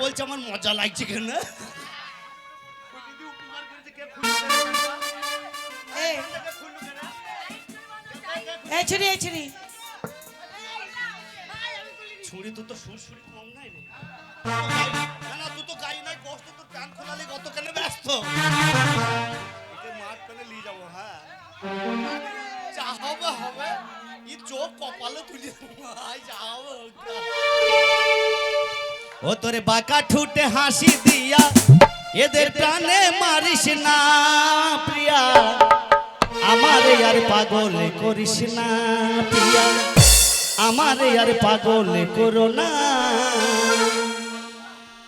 বলছে আমার মজা লাগছে কেন ছুরি তো সুরসুরি কম নাই রে না তুই তো গাই নাই কষ্ট তোর কান খোলালে কত কেন ব্যস্ত একে মাঠ পেলে নিয়ে যাবো হ্যাঁ যা হবে হবে ই চোখ কপালে তুলি যাবো ও তোরে বাঁকা ঠুটে হাসি দিয়া এদের প্রাণে মারিস না প্রিয়া আমারে আর পাগল করিস না প্রিয়া আমারে আর পাগল করো না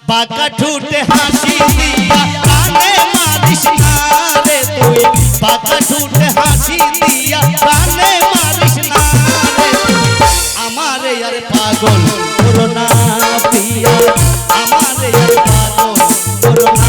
বাঁকা ঠুটে হাসি দিয়া প্রাণে মারিস না রে তুই বাঁকা ঠুটে হাসি দিয়া প্রাণে মারিস না রে আমারে আর পাগল করো না প্রিয়া আমারে আর পাগল করো না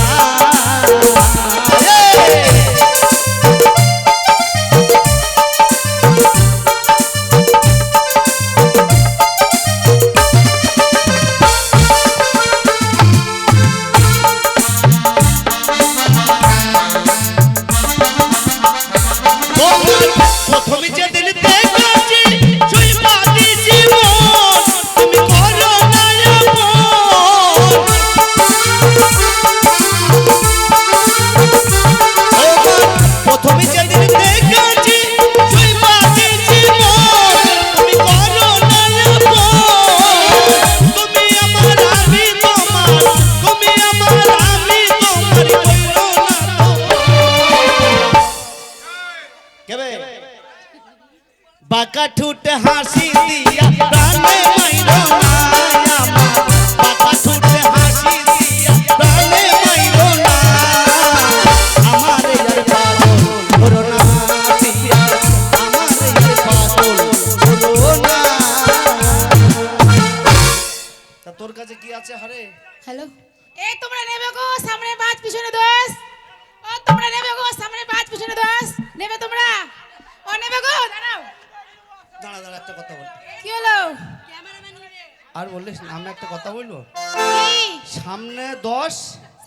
প্রথমে যেদিন দেখেছি তুই বাদি জীবন তুমি করো না প্রথমে যেদিন দেখেছি তুই বাদি জীবন তুমি করো না তুমি আমার আমি তোমার তুমি আমার আমি তোমার করো না কেবে বাঁকা ঠুট হাসি দিয়া প্রাণে মাইরো না আমার বাঁকা ঠুট হাসি দিয়া প্রাণে মাইরো না আমারে আর পাগল করো না প্রিয়া আমারে আর পাগল করো না তা তোর কাছে কি আছে হারে হ্যালো এই তোমরা নেবে গো সামনে 5 পিছনে 10 ও তোমরা নেবে গো সামনে 5 পিছনে 10 নেবে তোমরা ও নেবে গো দাঁড়াও দাঁড়া দাঁড়া একটা কথা বল কি হলো ক্যামেরাম্যান নেবে আর বললিস না আমি একটা কথা বলবো কি সামনে 10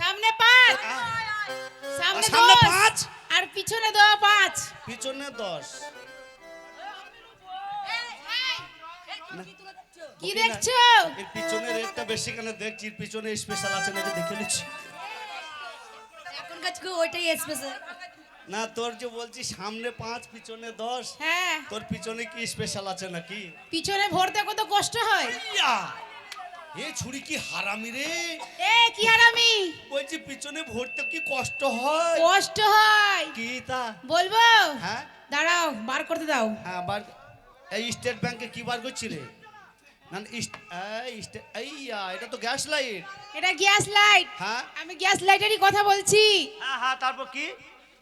সামনে 5 সামনে 5 আর পিছনে 5 পিছনে 10 কি দেখছো এর পিছনে রেটটা বেশি কেন দেখছি এর পিছনে স্পেশাল আছে নাকি দেখে নিচ্ছি এখন কাছে ওইটাই স্পেশাল না তোর যে বলছি সামনে 5 পিছনে 10 হ্যাঁ তোর পিছনে কি স্পেশাল আছে নাকি পিছনে ভরতে কত কষ্ট হয় ইয়া এ ছুরি কি হারামি রে এ কি হারামি বলছি পিছনে ভরতে কি কষ্ট হয় কষ্ট হয় কি তা বলবো হ্যাঁ দাঁড়াও বার করতে দাও হ্যাঁ বার এই স্টেট ব্যাংকে কি বার করছি রে না আইয়া এটা তো গ্যাস লাইট এটা গ্যাস লাইট হ্যাঁ আমি গ্যাস লাইটেরই কথা বলছি হ্যাঁ হ্যাঁ তারপর কি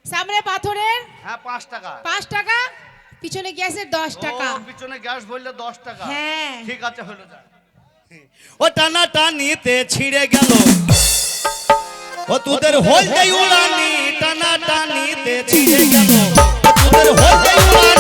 সামনে পাথরের হ্যাঁ 5 টাকা 5 টাকা পিছনে গ্যাসের 10 টাকা ও পিছনে গ্যাস ভরলে 10 টাকা হ্যাঁ ঠিক আছে হলো যা ও টানা টানিতে ছিড়ে গেল ও তোদের হল যাই উড়ানি টানা টানিতে ছিড়ে গেল তোদের হল যাই উড়ানি